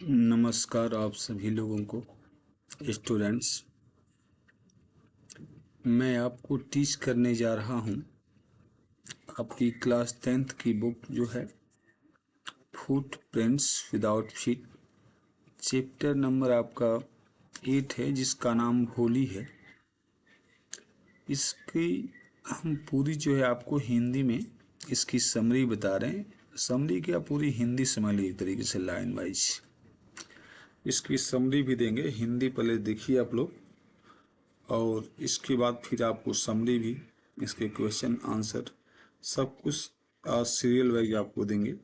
नमस्कार आप सभी लोगों को। स्टूडेंट्स, मैं आपको टीच करने जा रहा हूँ आपकी क्लास 10th की बुक जो है footprints without feet. Chapter number आपका 8 है जिसका नाम होली है। इसकी हम पूरी जो है आपको हिंदी में इसकी समरी बता रहे हैं। समरी क्या, पूरी हिंदी समझ ली एक तरीके से लाइन वाइज। इसकी समरी भी देंगे, हिंदी पहले देखिए आप लोग, और इसके बाद फिर आपको समरी भी, इसके क्वेश्चन आंसर सब कुछ सीरियल वाइज आपको देंगे।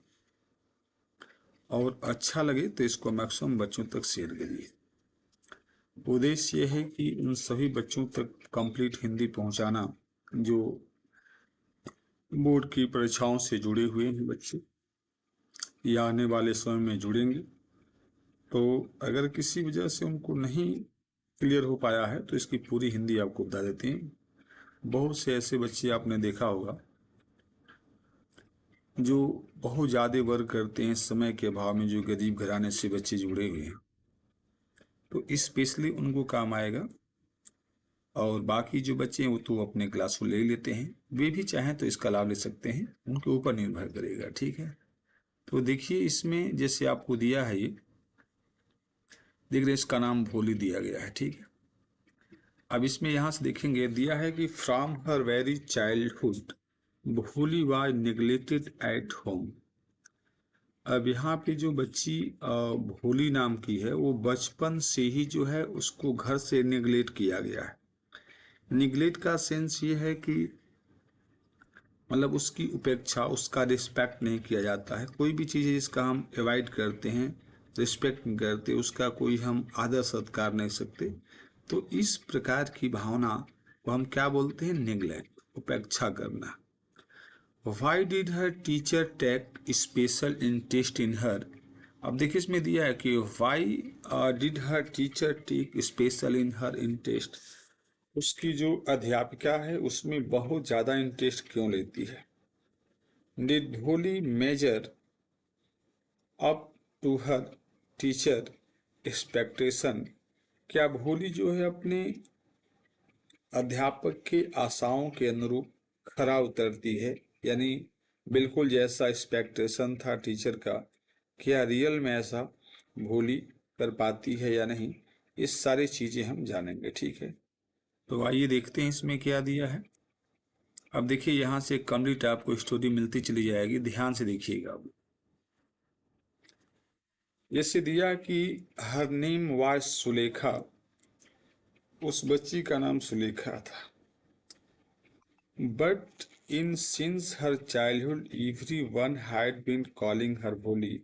और अच्छा लगे तो इसको मैक्सिमम बच्चों तक शेयर करिए। उद्देश्य यह है कि उन सभी बच्चों तक कंप्लीट हिंदी पहुंचाना जो बोर्ड की परीक्षाओं से जुड़े हुए हैं बच्चे या आने वाले समय में जुड़ेंगे। तो अगर किसी वजह से उनको नहीं क्लियर हो पाया है तो इसकी पूरी हिंदी आपको बता देते हैं। बहुत से ऐसे बच्चे आपने देखा होगा जो बहुत ज़्यादा वर्क करते हैं समय के अभाव में, जो गरीब घराने से बच्चे जुड़े हुए हैं, तो स्पेशली उनको काम आएगा। और बाकी जो बच्चे हैं वो तो अपने क्लास को ले लेते हैं, वे भी चाहें तो इसका लाभ ले सकते हैं, उनके ऊपर निर्भर करेगा। ठीक है, तो देखिए इसमें जैसे आपको दिया है, ये देख रहे इसका नाम भोली दिया गया है। ठीक है, अब इसमें यहाँ से देखेंगे दिया है कि फ्रॉम हर वेरी चाइल्डहुड भोली वाज नेग्लेक्टेड एट होम। अब यहाँ पे जो बच्ची भोली नाम की है वो बचपन से ही जो है उसको घर से निगलेक्ट किया गया है। निगलेक्ट का सेंस ये है कि मतलब उसकी उपेक्षा, उसका रिस्पेक्ट नहीं किया जाता है। कोई भी चीज़ है जिसका हम अवॉइड करते हैं, रिस्पेक्ट नहीं करते, उसका कोई हम आदर सत्कार नहीं सकते, तो इस प्रकार की भावना को हम क्या बोलते हैं? निगलेक्ट, उपेक्षा करना। Why did her teacher take special interest in her? अब देखिए इसमें दिया है कि why did her teacher take special in her interest? उसकी जो अध्यापिका है उसमें बहुत ज़्यादा इंटरेस्ट क्यों लेती है? Did Bholi measure up to her teacher expectation? क्या भोली जो है अपने अध्यापक के आशाओं के अनुरूप खरा उतरती है? यानी बिल्कुल जैसा एक्सपेक्टेशन था टीचर का, क्या रियल में ऐसा भोली कर पाती है या नहीं, ये सारी चीज़ें हम जानेंगे। ठीक है, तो आइए देखते हैं इसमें क्या दिया है। अब देखिए यहाँ से कंप्लीट आपको स्टोरी मिलती चली जाएगी, ध्यान से देखिएगा। अब जैसे दिया कि हर नेम वाज सुलेखा, उस बच्ची का नाम सुलेखा था। But in since her childhood everyone had been calling her Bholi.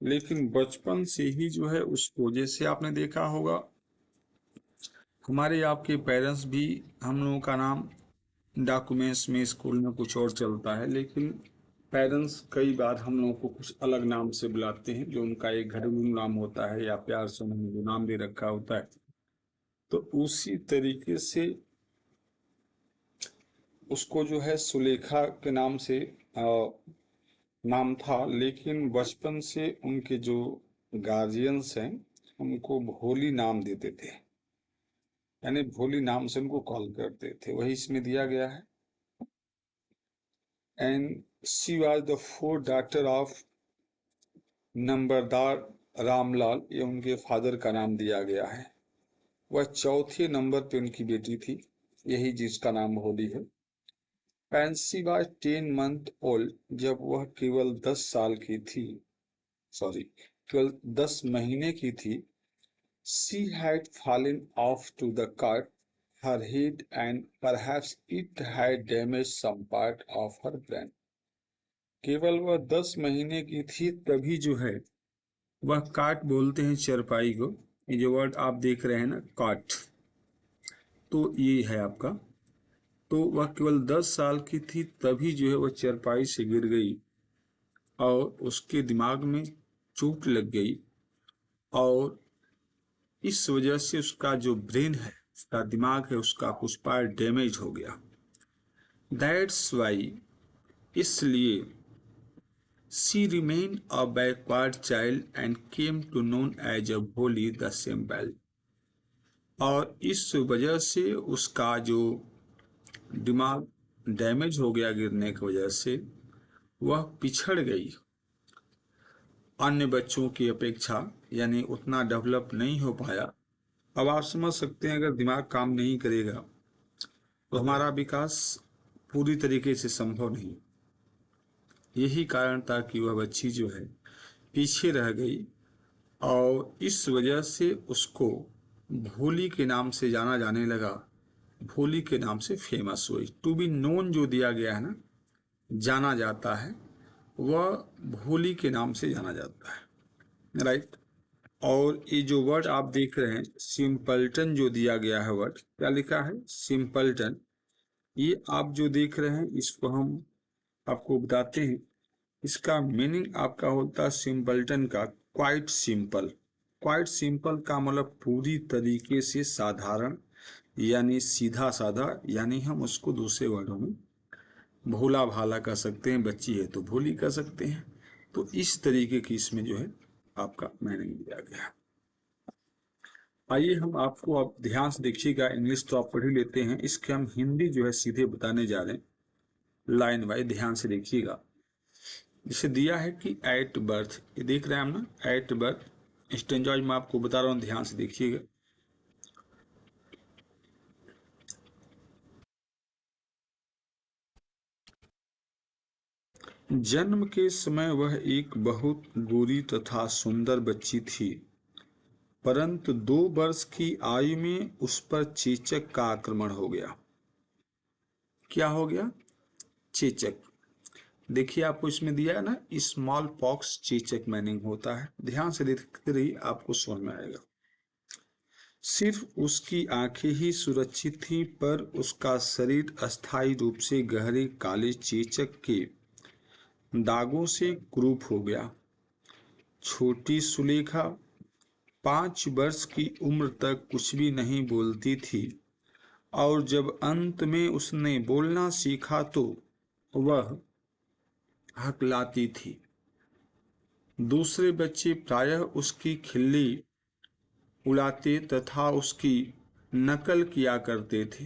लेकिन बचपन से ही जो है उसको, जैसे आपने देखा होगा हमारे आपके पेरेंट्स भी, हम लोगों का नाम डॉक्यूमेंट्स में स्कूल में कुछ और चलता है, लेकिन पेरेंट्स कई बार हम लोगों को कुछ अलग नाम से बुलाते हैं, जो उनका एक घरेलू नाम होता है या प्यार से उन्होंने जो नाम दे रखा होता है। तो उसी तरीके से उसको जो है सुलेखा के नाम से नाम था, लेकिन बचपन से उनके जो गार्जियंस हैं उनको भोली नाम देते थे, यानी भोली नाम से उनको कॉल करते थे। वही इसमें दिया गया है। And she was the fourth daughter of नंबरदार रामलाल, ये उनके फादर का नाम दिया गया है। वह चौथे नंबर पे उनकी बेटी थी, यही जिसका नाम भोली है। पैंसी वाज 10 मंथ ओल्ड, जब वह केवल 10 साल की थी, सॉरी केवल 10 महीने की थी। She had fallen off to the cart, her head, and perhaps it had damaged some part of her brain. केवल वह 10 महीने की थी तभी जो है, वह काट बोलते हैं चरपाई को, ये जो वर्ड आप देख रहे हैं ना काट, तो ये है आपका। तो वह केवल 10 साल की थी तभी जो है वह चरपाई से गिर गई और उसके दिमाग में चोट लग गई, और इस वजह से उसका जो ब्रेन है, उसका दिमाग है, उसका कुछ पार्ट डैमेज हो गया। दैट्स वाई, इसलिए she remain a backward child and came to known as a Bholi the simple. और इस वजह से उसका जो दिमाग डैमेज हो गया गिरने की वजह से, वह पिछड़ गई अन्य बच्चों की अपेक्षा, यानी उतना डेवलप नहीं हो पाया। अब आप समझ सकते हैं अगर दिमाग काम नहीं करेगा तो हमारा विकास पूरी तरीके से संभव नहीं। यही कारण था कि वह बच्ची जो है पीछे रह गई और इस वजह से उसको भोली के नाम से जाना जाने लगा, भोली के नाम से फेमस हुई। टू बी नोन जो दिया गया है ना, जाना जाता है, वह भोली के नाम से जाना जाता है, राइट। और ये जो वर्ड आप देख रहे हैं सिंपल्टन जो दिया गया है, वर्ड क्या लिखा है सिंपल्टन, ये आप जो देख रहे हैं इसको हम आपको बताते हैं। इसका मीनिंग आपका होता है सिंपल्टन का क्वाइट सिंपल। क्वाइट सिंपल का मतलब पूरी तरीके से साधारण, यानी सीधा साधा, यानी हम उसको दूसरे वर्डों में भोला भाला कह सकते हैं, बच्ची है तो भोली कह सकते हैं। तो इस तरीके की इसमें जो है आपका मीनिंग दिया गया। आइए हम आपको अब ध्यान से देखिएगा, इंग्लिश तो आप पढ़ ही लेते हैं, इसके हम हिंदी जो है सीधे बताने जा रहे हैं लाइन वाइज, ध्यान से देखिएगा। इसे दिया है कि एट बर्थ, ये देख रहे हैं हम ना, एट बर्थ स्टेंजाज में आपको बता रहा हूँ, ध्यान से देखिएगा। जन्म के समय वह एक बहुत गोरी तथा सुंदर बच्ची थी, परंतु 2 वर्ष की आयु में उस पर चेचक का आक्रमण हो गया। क्या हो गया? चेचक। देखिए आपको इसमें दिया है ना, स्मॉल पॉक्स चेचक मीनिंग होता है, ध्यान से देखते रहिए आपको समझ में आएगा। सिर्फ उसकी आंखें ही सुरक्षित थीं, पर उसका शरीर अस्थायी रूप से गहरे काले चेचक के दागों से कुरूप हो गया। छोटी सुलेखा 5 वर्ष की उम्र तक कुछ भी नहीं बोलती थी, और जब अंत में उसने बोलना सीखा तो वह हकलाती थी। दूसरे बच्चे प्रायः उसकी खिल्ली उड़ाते तथा उसकी नकल किया करते थे।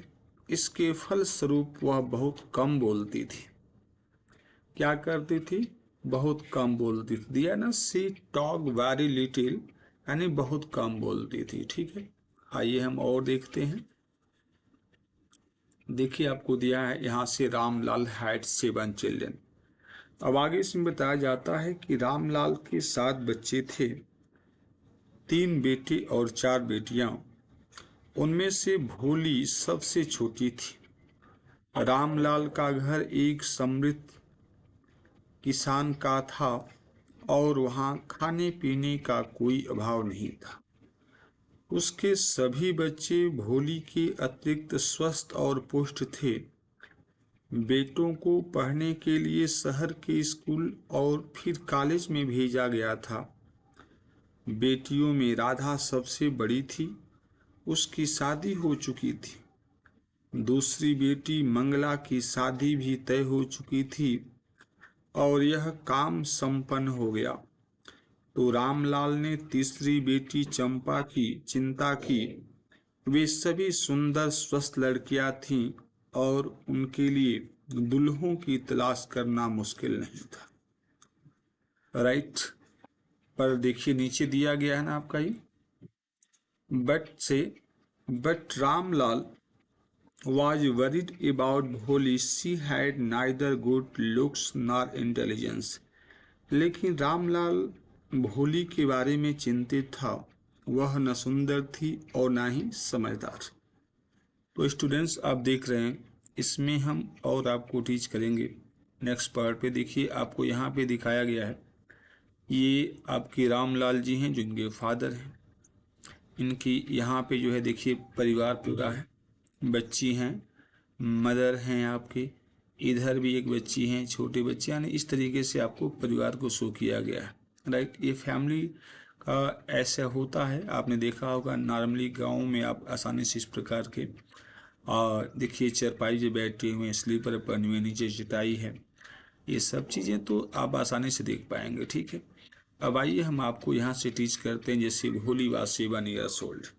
इसके फलस्वरूप वह बहुत कम बोलती थी। क्या करती थी? बहुत कम बोलती थी। दिया ना, सी टॉक वेरी लिटिल, यानी बहुत कम बोलती थी। ठीक है, आइए हम और देखते हैं। देखिए आपको दिया है यहाँ से रामलाल हैड 7 चिल्ड्रन। अब आगे इसमें बताया जाता है कि रामलाल के 7 बच्चे थे, 3 बेटे और 4 बेटियां। उनमें से भोली सबसे छोटी थी। रामलाल का घर एक समृद्ध किसान का था और वहां खाने पीने का कोई अभाव नहीं था। उसके सभी बच्चे भोली के अतिरिक्त स्वस्थ और पुष्ट थे। बेटों को पढ़ने के लिए शहर के स्कूल और फिर कॉलेज में भेजा गया था। बेटियों में राधा सबसे बड़ी थी, उसकी शादी हो चुकी थी। दूसरी बेटी मंगला की शादी भी तय हो चुकी थी और यह काम संपन्न हो गया। तो रामलाल ने तीसरी बेटी चंपा की चिंता की। वे सभी सुंदर स्वस्थ लड़कियां थीं और उनके लिए दुल्हों की तलाश करना मुश्किल नहीं था, राइट। पर देखिए नीचे दिया गया है ना आपका ये, but Ramlal was worried about Bholi. She had neither good looks nor intelligence. लेकिन रामलाल भोली के बारे में चिंतित था। वह न सुंदर थी और न ही समझदार। तो स्टूडेंट्स आप देख रहे हैं, इसमें हम और आपको टीच करेंगे। नेक्स्ट पार्ट पे देखिए, आपको यहाँ पे दिखाया गया है, ये आपके रामलाल जी हैं जो इनके फादर हैं। इनकी यहाँ पे जो है देखिए परिवार पूरा है, बच्ची हैं, मदर हैं आपके, इधर भी एक बच्ची हैं, छोटे बच्चे, यानी इस तरीके से आपको परिवार को शो किया गया है, राइट। ये फैमिली का ऐसा होता है, आपने देखा होगा नॉर्मली गाँव में आप आसानी से इस प्रकार के, और देखिए चरपाई जो बैठे हुए हैं, स्लीपर बने हुए, नीचे चटाई है, ये सब चीज़ें तो आप आसानी से देख पाएंगे। ठीक है, अब आइए हम आपको यहाँ से टीच करते हैं। जैसे भोली वाज 7 years old।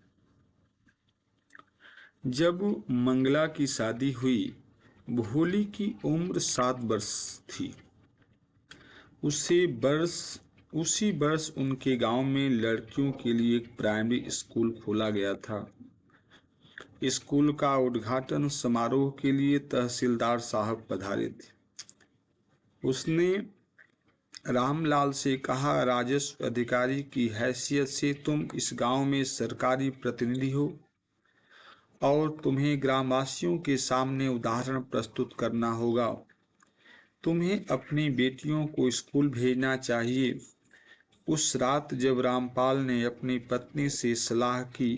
जब मंगला की शादी हुई, भोली की उम्र 7 वर्ष थी। उसी वर्ष उनके गांव में लड़कियों के लिए एक प्राइमरी स्कूल खोला गया था। स्कूल का उद्घाटन समारोह के लिए तहसीलदार साहब पधारे थे। उसने रामलाल से कहा, राजस्व अधिकारी की हैसियत से तुम इस गांव में सरकारी प्रतिनिधि हो और तुम्हें ग्रामवासियों के सामने उदाहरण प्रस्तुत करना होगा। तुम्हें अपनी बेटियों को स्कूल भेजना चाहिए। उस रात जब रामपाल ने अपनी पत्नी से सलाह की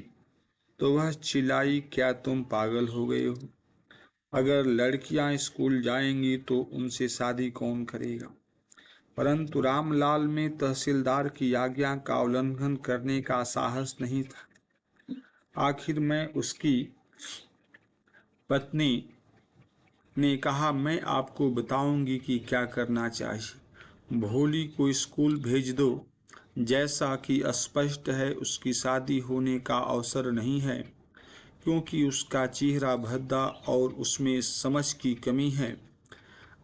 तो वह चिल्लाई, क्या तुम पागल हो गए हो? अगर लड़कियां स्कूल जाएंगी तो उनसे शादी कौन करेगा? परंतु रामलाल में तहसीलदार की आज्ञा का उल्लंघन करने का साहस नहीं था। आखिर में उसकी पत्नी ने कहा, मैं आपको बताऊंगी कि क्या करना चाहिए। भोली को स्कूल भेज दो। जैसा कि स्पष्ट है, उसकी शादी होने का अवसर नहीं है, क्योंकि उसका चेहरा भद्दा और उसमें समझ की कमी है।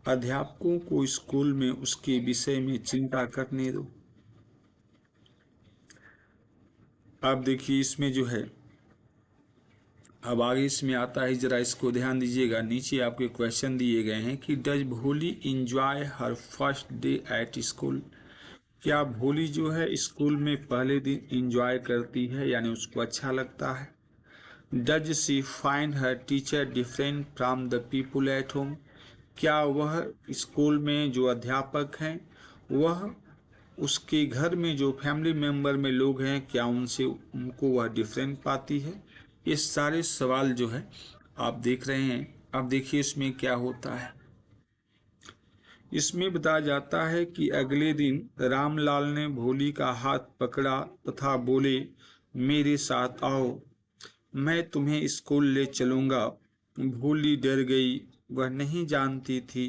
अध्यापकों को स्कूल में उसके विषय में चिंता करने दो। अब देखिए इसमें जो है, अब आगे इसमें आता है, जरा इसको ध्यान दीजिएगा। नीचे आपके क्वेश्चन दिए गए हैं कि डज भोली enjoy her first day at school? क्या भोली जो है स्कूल में पहले दिन इंजॉय करती है, यानी उसको अच्छा लगता है? Does she find her teacher different from the people at home? क्या वह स्कूल में जो अध्यापक हैं वह उसके घर में जो फैमिली मेंबर में लोग हैं, क्या उनको वह डिफरेंट पाती है? ये सारे सवाल जो है आप देख रहे हैं। अब देखिए इसमें क्या होता है। इसमें बताया जाता है कि अगले दिन रामलाल ने भोली का हाथ पकड़ा तथा बोले, मेरे साथ आओ, मैं तुम्हें स्कूल ले चलूंगा। भोली डर गई। वह नहीं जानती थी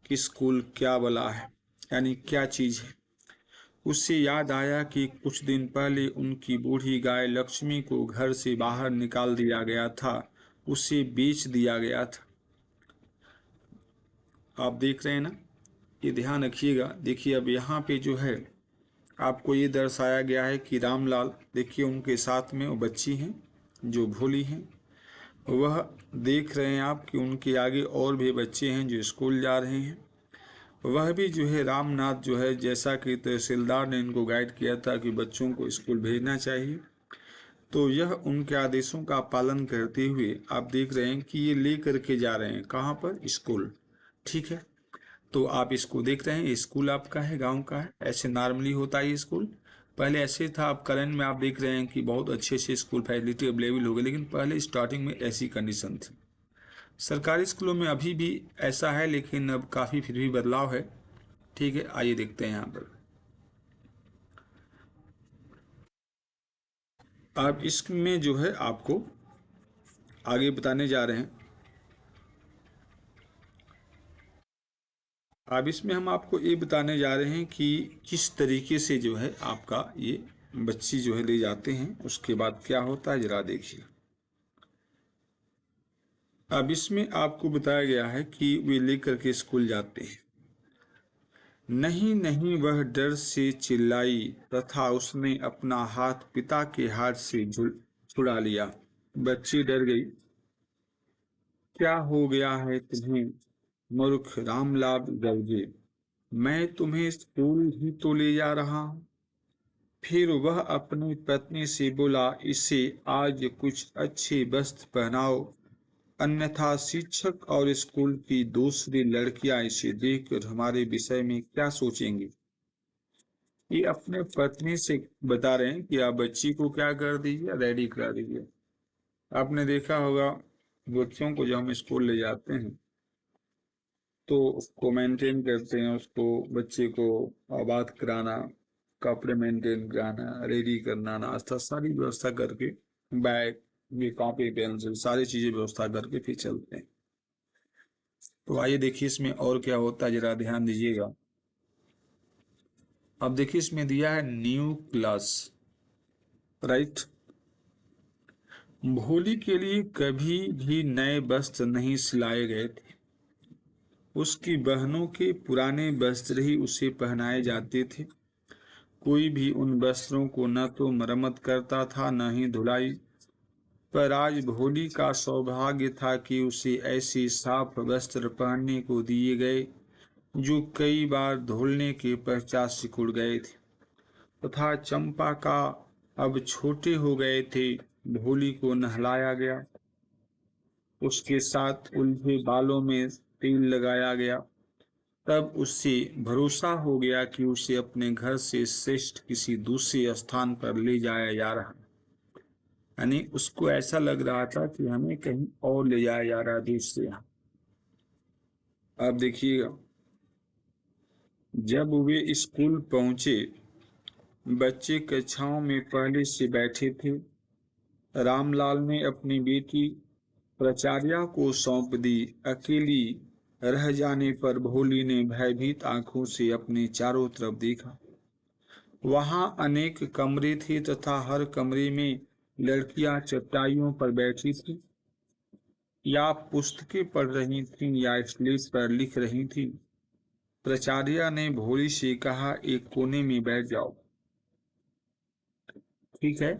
कि स्कूल क्या बला है, यानी क्या चीज है। उससे याद आया कि कुछ दिन पहले उनकी बूढ़ी गाय लक्ष्मी को घर से बाहर निकाल दिया गया था, उसे बेच दिया गया था। आप देख रहे हैं ना, ये ध्यान रखिएगा। देखिए अब यहाँ पे जो है आपको ये दर्शाया गया है कि रामलाल, देखिए उनके साथ में वो बच्ची हैं जो भोली हैं। वह देख रहे हैं आप कि उनके आगे और भी बच्चे हैं जो स्कूल जा रहे हैं। वह भी जो है रामनाथ जो है, जैसा कि तहसीलदार ने इनको गाइड किया था कि बच्चों को स्कूल भेजना चाहिए, तो यह उनके आदेशों का पालन करते हुए आप देख रहे हैं कि ये ले करके जा रहे हैं कहाँ पर, स्कूल। ठीक है, तो आप इसको देख रहे हैं, स्कूल आपका है, गांव का है। ऐसे नॉर्मली होता है स्कूल, पहले ऐसे था। अब करंट में आप देख रहे हैं कि बहुत अच्छे अच्छे स्कूल फैसिलिटी अवेलेबल हो गए, लेकिन पहले स्टार्टिंग में ऐसी कंडीशन थी। सरकारी स्कूलों में अभी भी ऐसा है, लेकिन अब काफ़ी फिर भी बदलाव है। ठीक है, आइए देखते हैं यहाँ पर। अब इसमें जो है आपको आगे बताने जा रहे हैं। अब इसमें हम आपको ये बताने जा रहे हैं कि किस तरीके से जो है आपका ये बच्ची जो है ले जाते हैं, उसके बाद क्या होता है, जरा देखिए। अब इसमें आपको बताया गया है कि वे लेकर के स्कूल जाते हैं। नहीं नहीं, वह डर से चिल्लाई तथा उसने अपना हाथ पिता के हाथ से छुड़ा लिया। बच्ची डर गई। क्या हो गया है तुम्हें, मूर्ख? रामलाल गरजे। मैं तुम्हें स्कूल ही तो ले जा रहा हूँ। फिर वह अपनी पत्नी से बोला, इसे आज कुछ अच्छे वस्त्र पहनाओ, अन्यथा शिक्षक और स्कूल की दूसरी लड़कियां इसे देखकर हमारे विषय में क्या सोचेंगी। ये अपने पत्नी से बता रहे हैं कि आप बच्ची को क्या कर दीजिए, रेडी करा दीजिए। आपने देखा होगा बच्चों को जब हम स्कूल ले जाते हैं तो उसको मेंटेन करते हैं, उसको बच्चे को आबाद कराना, कपड़े मेंटेन कराना, रेडी करना, नाश्ता, सारी व्यवस्था करके, बैग, ये कॉपी पेंसिल सारी चीजें व्यवस्था करके फिर चलते हैं। तो आइए देखिए इसमें और क्या होता है, जरा ध्यान दीजिएगा। अब देखिए इसमें दिया है न्यू क्लास, राइट। भोली के लिए कभी भी नए वस्त्र नहीं सिलाए गए थे। उसकी बहनों के पुराने वस्त्र ही उसे पहनाए जाते थे। कोई भी उन वस्त्रों को न तो मरम्मत करता था न ही धुलाई। पर आज भोली का सौभाग्य था कि उसे ऐसे साफ वस्त्र पहनने को दिए गए जो कई बार धुलने के पश्चात सिकुड़ गए थे तथा चंपा का अब छोटे हो गए थे। भोली को नहलाया गया, उसके साथ उल्टे बालों में तेल लगाया गया। तब उससे भरोसा हो गया कि उसे अपने घर से श्रेष्ठ किसी दूसरे स्थान पर ले जाया जा रहा है। यानी उसको ऐसा लग रहा था कि हमें कहीं और ले जाया जा रहा है दूसरे यहाँ। अब देखिएगा, जब वे स्कूल पहुंचे, बच्चे कक्षाओं में पहले से बैठे थे। रामलाल ने अपनी बेटी प्राचार्या को सौंप दी। अकेली रह जाने पर भोली ने भयभीत आंखों से अपने चारों तरफ देखा। वहां अनेक कमरे थे तथा हर कमरे में लड़कियां चटाइयों पर बैठी थी, या पुस्तकें पढ़ रही थीं या स्लेट पर लिख रही थीं। प्राचार्या ने भोली से कहा, एक कोने में बैठ जाओ। ठीक है,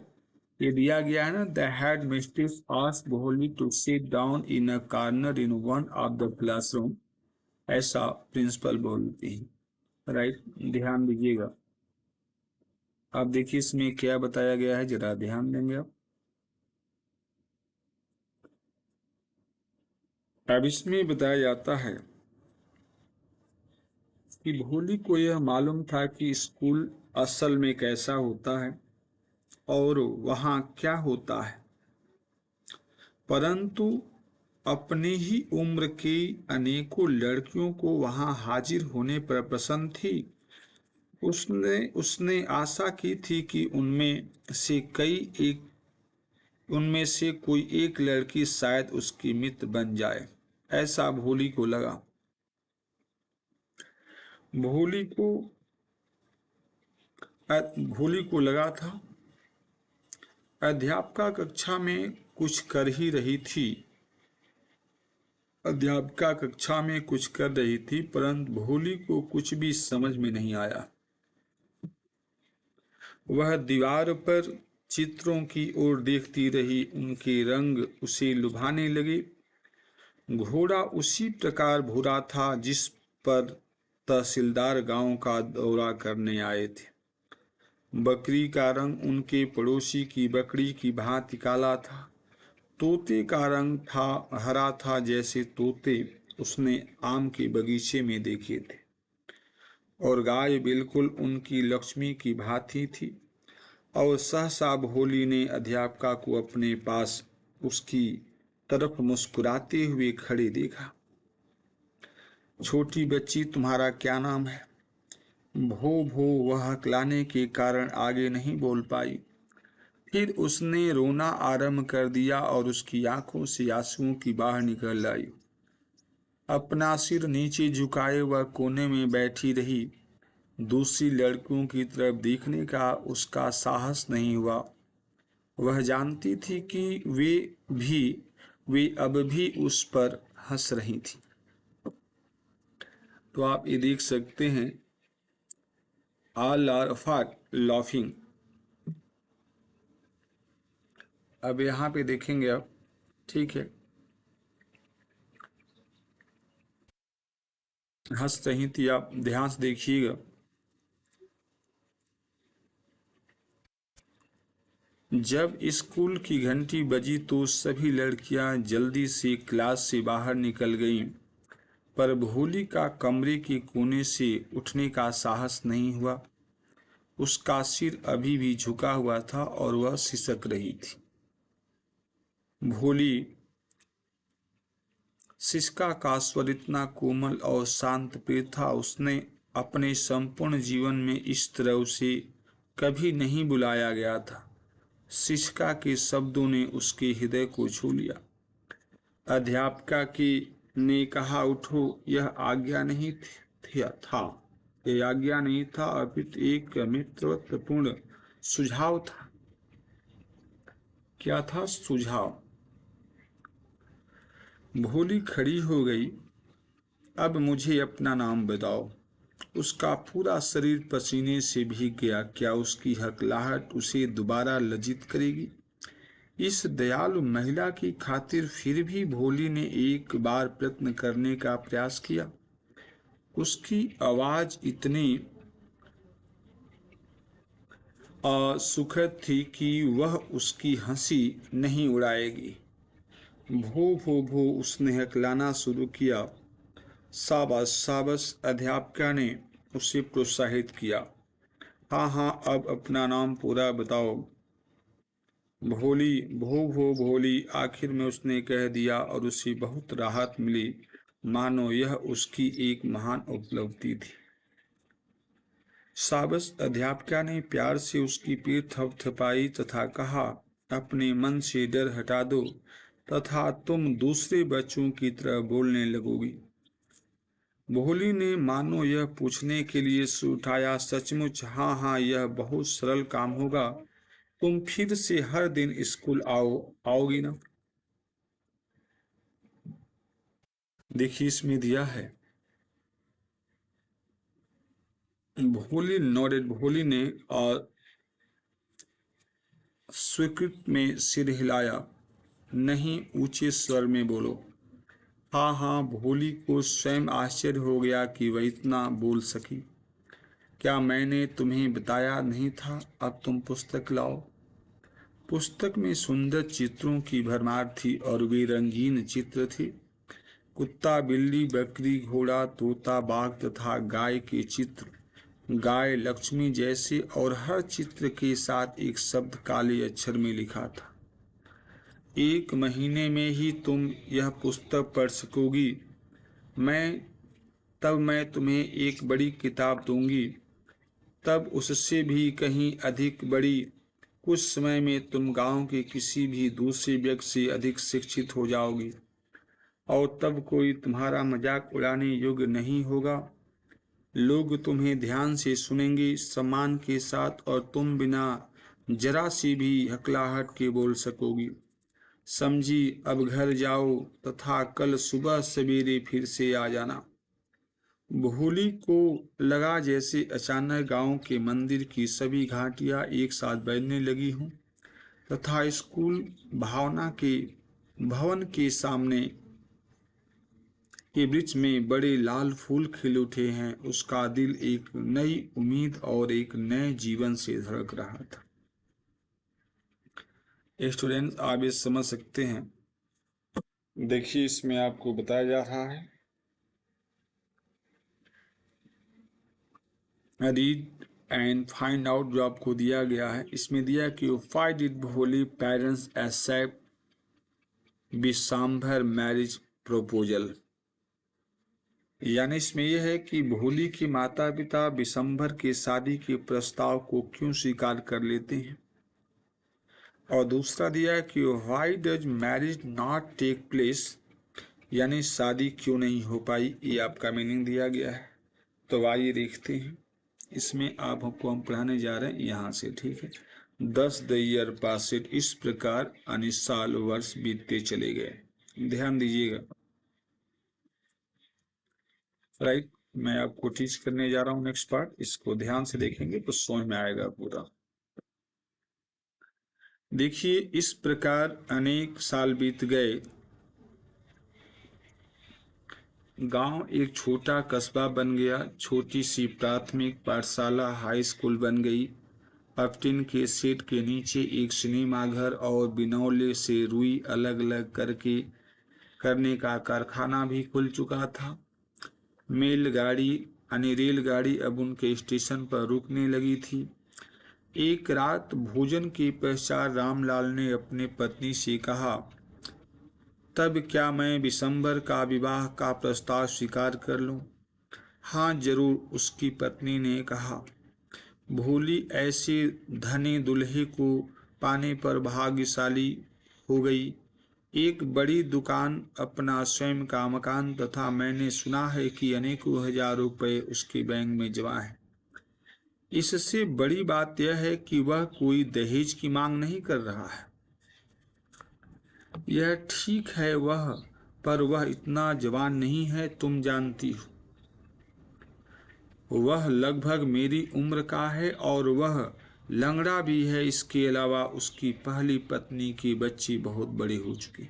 ये दिया गया है ना, the head mistress asked Bholi to sit down in a corner in one of the classroom. ऐसा प्रिंसिपल बोलती है, राइट। ध्यान दीजिएगा। अब देखिए इसमें क्या बताया गया है, जरा ध्यान देंगे आप। अब इसमें बताया जाता है कि भोली को यह मालूम था कि स्कूल असल में कैसा होता है और वहाँ क्या होता है, परंतु अपनी ही उम्र की अनेकों लड़कियों को वहां हाजिर होने पर प्रसन्न थी। उसने उसने आशा की थी कि उनमें से कोई एक लड़की शायद उसकी मित्र बन जाए। ऐसा भोली को लगा। भोली को भोली को लगा था अध्यापिका कक्षा में कुछ कर ही रही थी। अध्यापिका कक्षा में कुछ कर रही थी, परंतु भोली को कुछ भी समझ में नहीं आया। वह दीवार पर चित्रों की ओर देखती रही। उनके रंग उसे लुभाने लगे। घोड़ा उसी प्रकार भूरा था जिस पर तहसीलदार गांव का दौरा करने आए थे। बकरी का रंग उनके पड़ोसी की बकरी की भांति काला था। तोते का रंग हरा था, जैसे तोते उसने आम के बगीचे में देखे थे। और गाय बिल्कुल उनकी लक्ष्मी की भांति थी। और सहसा भोली ने अध्यापिका को अपने पास उसकी तरफ मुस्कुराते हुए खड़े देखा। छोटी बच्ची, तुम्हारा क्या नाम है? भो भो वह हकलाने के कारण आगे नहीं बोल पाई। फिर उसने रोना आरंभ कर दिया और उसकी आंखों से आंसुओं की बाढ़ निकल आई। अपना सिर नीचे झुकाए वह कोने में बैठी रही। दूसरी लड़कियों की तरफ देखने का उसका साहस नहीं हुआ। वह जानती थी कि वे अब भी उस पर हंस रही थी। तो आप ये देख सकते हैं, ऑल आर लाफिंग। अब यहाँ पे देखेंगे आप, ठीक है, हंस रही थी। आप ध्यान से देखिएगा। जब स्कूल की घंटी बजी तो सभी लड़कियां जल्दी से क्लास से बाहर निकल गईं, पर भोली का कमरे के कोने से उठने का साहस नहीं हुआ। उसका सिर अभी भी झुका हुआ था और वह सिसक रही थी। भोली सिसका का स्वर इतना कोमल और शांत प्रिय था, उसने अपने संपूर्ण जीवन में इस तरह उसे कभी नहीं बुलाया गया था। सिसका के शब्दों ने उसके हृदय को छू लिया। अध्यापिका की ने कहा, उठो, यह आज्ञा नहीं था, यह आज्ञा नहीं था, अपितु एक मित्रवत्पूर्ण सुझाव था। क्या था? सुझाव। भोली खड़ी हो गई। अब मुझे अपना नाम बताओ। उसका पूरा शरीर पसीने से भीग गया। क्या उसकी हकलाहट उसे दोबारा लज्जित करेगी? इस दयालु महिला की खातिर फिर भी भोली ने एक बार प्रयत्न करने का प्रयास किया। उसकी आवाज इतनी सुखद थी कि वह उसकी हंसी नहीं उड़ाएगी। भो भो भो उसने हकलाना शुरू किया। शाबाश शाबाश, अध्यापिका ने उसे प्रोत्साहित किया। हाँ हाँ, अब अपना नाम पूरा बताओ। भोली, भो भो भोली, आखिर में उसने कह दिया और उसे बहुत राहत मिली, मानो यह उसकी एक महान उपलब्धि थी। शाबाश, अध्यापिका ने प्यार से उसकी पीठ थपथपाई तथा कहा, अपने मन से डर हटा दो तथा तुम दूसरे बच्चों की तरह बोलने लगोगी। भोली ने मानो यह पूछने के लिए सिर उठाया, सचमुच? हाँ हाँ, यह बहुत सरल काम होगा। तुम फिर से हर दिन स्कूल आओगी ना? देखिए, इसमें दिया है। भोली नोडेड। भोली ने और स्वीकृत में सिर हिलाया। नहीं, ऊंचे स्वर में बोलो। हाँ हाँ, भोली को स्वयं आश्चर्य हो गया कि वह इतना बोल सकी। क्या मैंने तुम्हें बताया नहीं था? अब तुम पुस्तक लाओ। पुस्तक में सुंदर चित्रों की भरमार थी और वे रंगीन चित्र थे। कुत्ता, बिल्ली, बकरी, घोड़ा, तोता, बाघ तथा गाय के चित्र, गाय लक्ष्मी जैसे, और हर चित्र के साथ एक शब्द काले अक्षर में लिखा था, 1 महीने में ही तुम यह पुस्तक पढ़ सकोगी। मैं तुम्हें एक बड़ी किताब दूंगी, तब उससे भी कहीं अधिक बड़ी। कुछ समय में तुम गांव के किसी भी दूसरे व्यक्ति से अधिक शिक्षित हो जाओगी और तब कोई तुम्हारा मजाक उड़ाने योग्य नहीं होगा। लोग तुम्हें ध्यान से सुनेंगे, सम्मान के साथ, और तुम बिना जरा सी भी हकलाहट के बोल सकोगी। समझी? अब घर जाओ तथा कल सुबह सवेरे फिर से आ जाना। भोली को लगा जैसे अचानक गांव के मंदिर की सभी घंटियां एक साथ बजने लगी हों तथा स्कूल भवन के सामने के वृक्ष में बड़े लाल फूल खिल उठे हैं। उसका दिल एक नई उम्मीद और एक नए जीवन से धड़क रहा था। स्टूडेंट्स, आप ये समझ सकते हैं। देखिए, इसमें आपको बताया जा रहा है, रीड एंड फाइंड आउट, जो आपको दिया गया है। इसमें दिया कि why did Bholi parents accept Bishamber marriage proposal. यानी इसमें यह है कि भोली के माता पिता बिशंबर के शादी के प्रस्ताव को क्यों स्वीकार कर लेते हैं। और दूसरा दिया कि why does marriage not take place, यानी शादी क्यों नहीं हो पाई। ये आपका मीनिंग दिया गया है। तो आइए देखते हैं। इसमें आपको हम पढ़ाने जा रहे हैं यहाँ से, ठीक है। 10 द ईयर पासिड, इस प्रकार अनिसाल वर्ष बीतते चले गए। ध्यान दीजिएगा, राइट। मैं आपको टीच करने जा रहा हूँ नेक्स्ट पार्ट, इसको ध्यान से देखेंगे तो समझ में आएगा पूरा। देखिए, इस प्रकार अनेक साल बीत गए। गांव एक छोटा कस्बा बन गया। छोटी सी प्राथमिक पाठशाला हाई स्कूल बन गई। अपटिन के सेट के नीचे एक सिनेमा घर और बिनौले से रुई अलग अलग करने का कारखाना भी खुल चुका था। रेलगाड़ी अब उनके स्टेशन पर रुकने लगी थी। एक रात भोजन के पश्चात रामलाल ने अपने पत्नी से कहा, तब क्या मैं बिशंबर का विवाह का प्रस्ताव स्वीकार कर लूं? हाँ जरूर, उसकी पत्नी ने कहा। भोली ऐसे धने दुल्हे को पाने पर भाग्यशाली हो गई। एक बड़ी दुकान, अपना स्वयं का मकान तथा मैंने सुना है कि अनेकों हजार रुपए उसके बैंक में जमा है। इससे बड़ी बात यह है कि वह कोई दहेज की मांग नहीं कर रहा है। यह ठीक है पर वह इतना जवान नहीं है, तुम जानती हो। वह लगभग मेरी उम्र का है और वह लंगड़ा भी है। इसके अलावा उसकी पहली पत्नी की बच्ची बहुत बड़ी हो चुकी।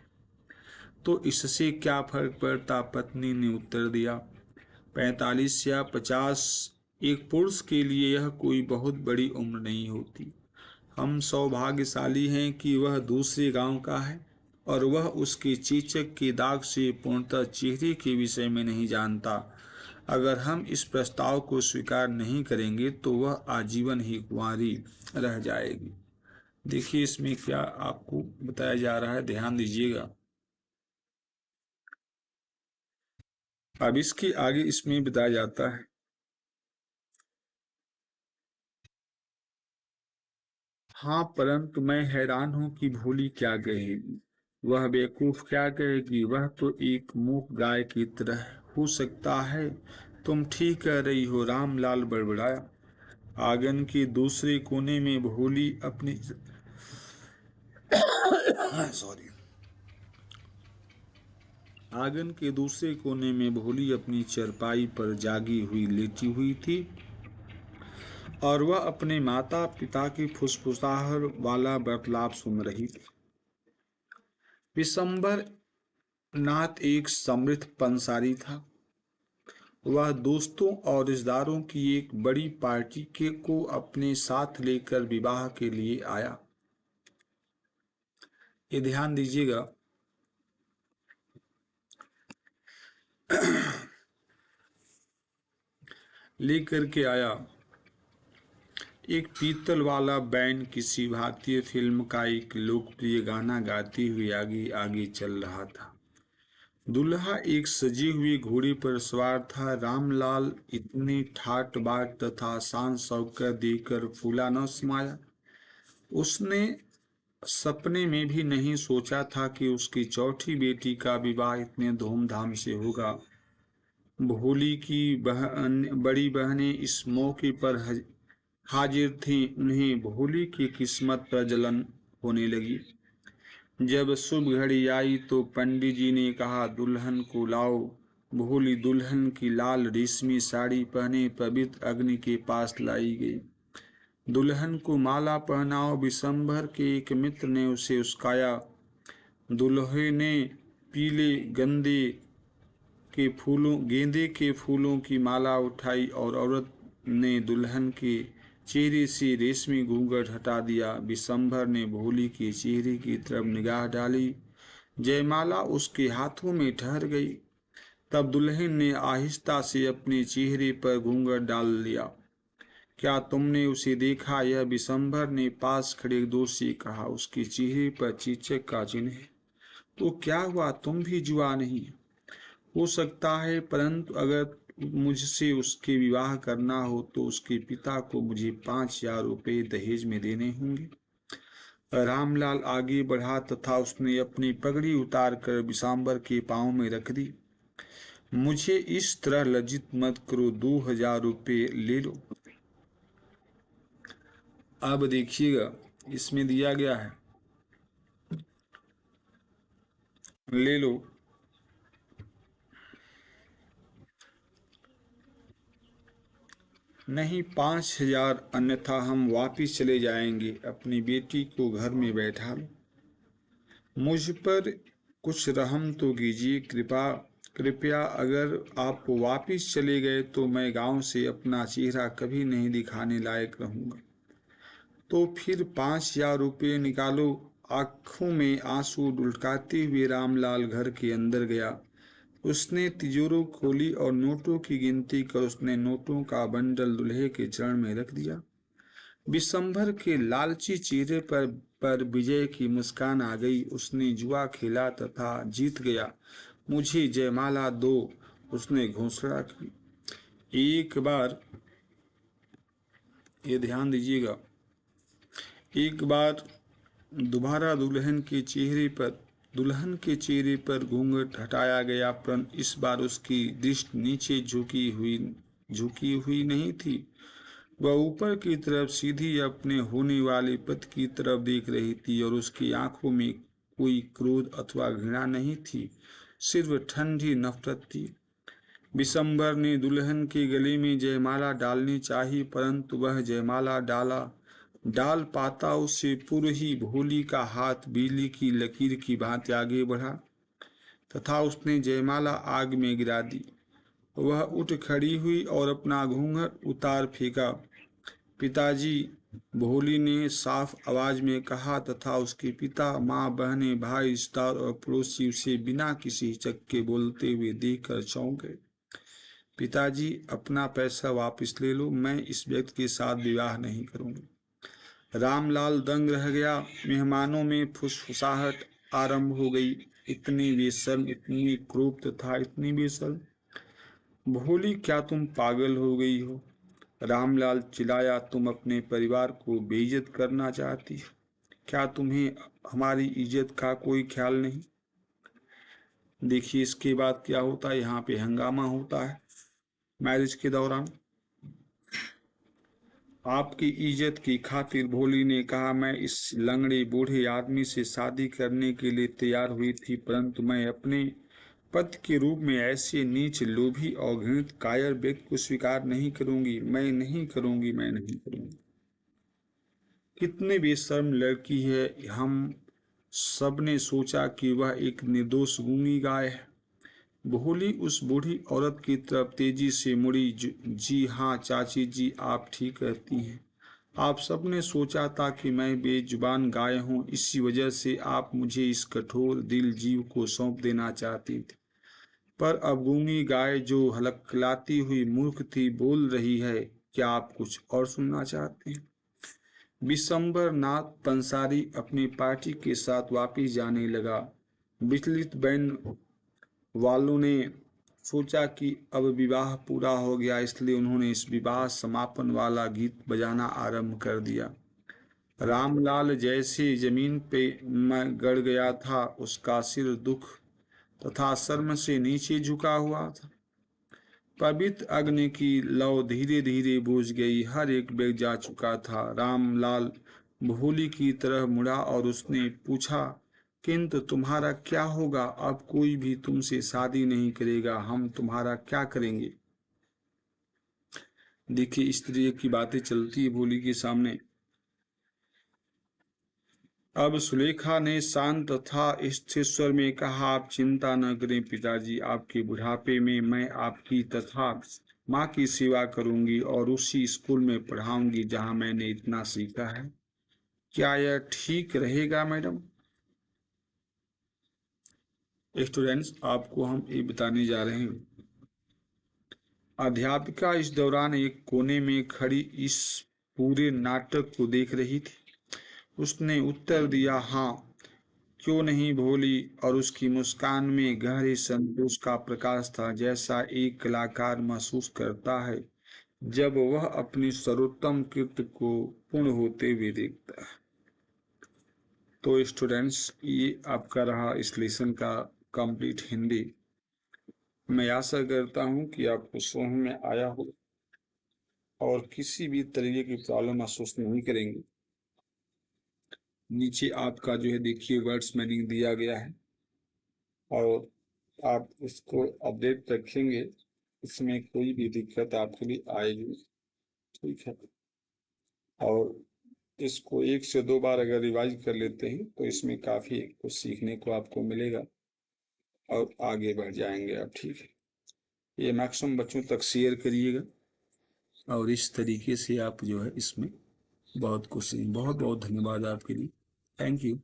तो इससे क्या फर्क पड़ता, पत्नी ने उत्तर दिया। 45 या 50 एक पुरुष के लिए यह कोई बहुत बड़ी उम्र नहीं होती। हम सौभाग्यशाली हैं कि वह दूसरे गांव का है और वह उसके चेचक के दाग से पूर्णतः चेहरे के विषय में नहीं जानता। अगर हम इस प्रस्ताव को स्वीकार नहीं करेंगे तो वह आजीवन ही कुंवारी रह जाएगी। देखिए इसमें क्या आपको बताया जा रहा है, ध्यान दीजिएगा। अब इसके आगे इसमें बताया जाता है, हाँ परंतु मैं हैरान हूं कि भोली क्या कहेगी, वह बेवकूफ क्या कहेगी। वह तो एक मूक गाय की तरह हो सकता है। तुम ठीक कह रही हो, रामलाल बड़बड़ाया। आंगन के दूसरे कोने में भोली अपनी सॉरी आंगन के दूसरे कोने में भोली अपनी चारपाई पर जागी हुई लेटी हुई थी और वह अपने माता पिता की फुसफुसाहट वाला वार्तालाप सुन रही थी। विशंबर नाथ एक समृद्ध पंसारी था। वह दोस्तों और रिश्तेदारों की एक बड़ी पार्टी को अपने साथ लेकर विवाह के लिए आया। ये ध्यान दीजिएगा, लेकर के आया। एक पीतल वाला बैंड किसी भारतीय फिल्म का एक लोकप्रिय गाना गाते हुए आगे आगे चल रहा था। दूल्हा एक सजी हुई घोड़ी पर सवार था। रामलाल इतने ठाट बाट तथा शान शौकत देकर फूला न समाया। उसने सपने में भी नहीं सोचा था कि उसकी चौथी बेटी का विवाह इतने धूमधाम से होगा। भोली की बड़ी बहनें इस मौके पर हाजिर थीं। उन्हें भोली की किस्मत पर जलन होने लगी। जब शुभ घड़ी आई तो पंडित जी ने कहा, दुल्हन को लाओ। भोली दुल्हन की लाल रेशमी साड़ी पहने पवित्र अग्नि के पास लाई गई। दुल्हन को माला पहनाओ, विशंभर के एक मित्र ने उसे उस्काया। दुल्हे ने पीले गेंदे के फूलों की माला उठाई और औरत ने दुल्हन के चेहरे से रेशमी घूंघट हटा दिया। विशंभर ने भोली के चेहरे की तरफ निगाह डाली। जयमाला उसके हाथों में ठहर गई। तब दुल्हन ने आहिस्ता से अपने चेहरे पर घूंघट डाल लिया। क्या तुमने उसे देखा? यह विशंभर ने पास खड़े दोस्त से कहा। उसके चेहरे पर चेचक का चिन्ह है। तो क्या हुआ, तुम भी जुआ नहीं हो सकता है, परंतु अगर मुझसे उसके विवाह करना हो तो उसके पिता को मुझे 5,000 रुपये दहेज में देने होंगे। रामलाल आगे बढ़ा तथा उसने अपनी पगड़ी उतार कर विशंभर के पांव में रख दी। मुझे इस तरह लज्जित मत करो, 2,000 रुपये ले लो। अब देखिएगा इसमें दिया गया है, ले लो। नहीं, 5,000, अन्यथा हम वापिस चले जाएंगे। अपनी बेटी को घर में बैठा लो। मुझ पर कुछ रहम तो कीजिए, कृपया। अगर आप वापिस चले गए तो मैं गांव से अपना चेहरा कभी नहीं दिखाने लायक रहूंगा। तो फिर 5,000 रुपये निकालो। आंखों में आंसू ढुलकाते हुए रामलाल घर के अंदर गया। उसने तिजोरी खोली और नोटों की गिनती कर उसने नोटों का बंडल दूल्हे के चरण में रख दिया। विशंभर के लालची चेहरे पर विजय की मुस्कान आ गई। उसने जुआ खेला तथा जीत गया। मुझे जयमाला दो, उसने घोषणा की। एक बार, ये ध्यान दीजिएगा, एक बार दोबारा दुल्हन के चेहरे पर दुल्हन के चेहरे पर घूंघट हटाया गया, परंतु इस बार उसकी दृष्टि नीचे झुकी हुई नहीं थी। वह ऊपर की तरफ सीधी अपने होने वाले पति की तरफ देख रही थी और उसकी आंखों में कोई क्रोध अथवा घृणा नहीं थी, सिर्फ ठंडी नफरत थी। विशंबर ने दुल्हन के गले में जयमाला डालनी चाहिए, परंतु वह जयमाला डाल पाता उससे पूर्व ही भोली का हाथ बिजली की लकीर की भांति आगे बढ़ा तथा उसने जयमाला आग में गिरा दी। वह उठ खड़ी हुई और अपना घूंघट उतार फेंका। पिताजी, भोली ने साफ आवाज में कहा तथा उसके पिता, माँ, बहनें, भाई, रिश्तेदार और पड़ोसी उसे बिना किसी हिचक के बोलते हुए देखकर चौंक गए। पिताजी, अपना पैसा वापस ले लो, मैं इस व्यक्ति के साथ विवाह नहीं करूंगी। रामलाल दंग रह गया। मेहमानों में फुसफुसाहट आरंभ हो गई। इतनी बेशर्म, इतनी क्रूर तथा इतनी बेशर्म। भोली, क्या तुम पागल हो गई हो? रामलाल चिल्लाया, तुम अपने परिवार को बेइज्जत करना चाहती हो? क्या तुम्हें हमारी इज्जत का कोई ख्याल नहीं? देखिए इसके बाद क्या होता है, यहाँ पे हंगामा होता है। मैरिज के दौरान आपकी इज्जत की खातिर भोली ने कहा, मैं इस लंगड़े बूढ़े आदमी से शादी करने के लिए तैयार हुई थी, परंतु मैं अपने पति के रूप में ऐसे नीच, लोभी और घृणित कायर व्यक्ति को स्वीकार नहीं करूंगी। मैं नहीं करूंगी। कितनी बेशर्म लड़की है। हम सब ने सोचा कि वह एक निर्दोष गूंगी गाय है। भोली उस बूढ़ी औरत की तरफ तेजी से मुड़ी। जी हाँ चाची जी, आप ठीक कहती हैं। आप सबने सोचा था कि मैं बेजुबान गाय हूँ, इसी वजह से आप मुझे इस कठोर दिल जीव को सौंप देना चाहती थी। पर अब गूंगी गाय जो हलकलाती हुई मूर्ख थी बोल रही है। क्या आप कुछ और सुनना चाहते हैं? विशंबर नाथ पंसारी अपनी पार्टी के साथ वापिस जाने लगा। विचलित बैंड वालों ने सोचा कि अब विवाह पूरा हो गया, इसलिए उन्होंने इस विवाह समापन वाला गीत बजाना आरंभ कर दिया। रामलाल जैसे जमीन पे गड़ गया था, उसका सिर दुख तथा शर्म से नीचे झुका हुआ था। पवित्र अग्नि की लौ धीरे धीरे बुझ गई। हर एक व्यक्ति जा चुका था। रामलाल भोली की तरह मुड़ा और उसने पूछा, किंतु तुम्हारा क्या होगा? अब कोई भी तुमसे शादी नहीं करेगा, हम तुम्हारा क्या करेंगे? देखिए इस तरह की बातें चलती है भोली के सामने। अब सुलेखा ने शांत तथा स्थिर स्वर में कहा, आप चिंता न करें पिताजी, आपके बुढ़ापे में मैं आपकी तथा माँ की सेवा करूंगी और उसी स्कूल में पढ़ाऊंगी जहां मैंने इतना सीखा है। क्या यह ठीक रहेगा मैडम? स्टूडेंट्स, आपको हम ये बताने जा रहे हैं। अध्यापिका इस दौरान एक कोने में खड़ी इस पूरे नाटक को देख रही थी। उसने उत्तर दिया, हाँ क्यों नहीं भोली, और उसकी मुस्कान में गहरे संतोष का प्रकाश था, जैसा एक कलाकार महसूस करता है जब वह अपनी सर्वोत्तम कृत्य को पूर्ण होते हुए देखता है। तो स्टूडेंट्स, ये आपका रहा इस लेसन का कंप्लीट हिंदी। मैं आशा करता हूँ कि आपको समझ में आया हो और किसी भी तरीके की प्रॉब्लम महसूस नहीं करेंगे। नीचे आपका जो है देखिए वर्ड्स मीनिंग दिया गया है और आप इसको अपडेट रखेंगे, इसमें कोई भी दिक्कत आपके लिए आएगी, ठीक है। और इसको 1 से 2 बार अगर रिवाइज कर लेते हैं तो इसमें काफ़ी कुछ सीखने को आपको मिलेगा और आगे बढ़ जाएंगे आप, ठीक है। ये मैक्सिमम बच्चों तक शेयर करिएगा और इस तरीके से आप जो है इसमें बहुत कुछ। बहुत बहुत धन्यवाद आपके लिए। Thank you.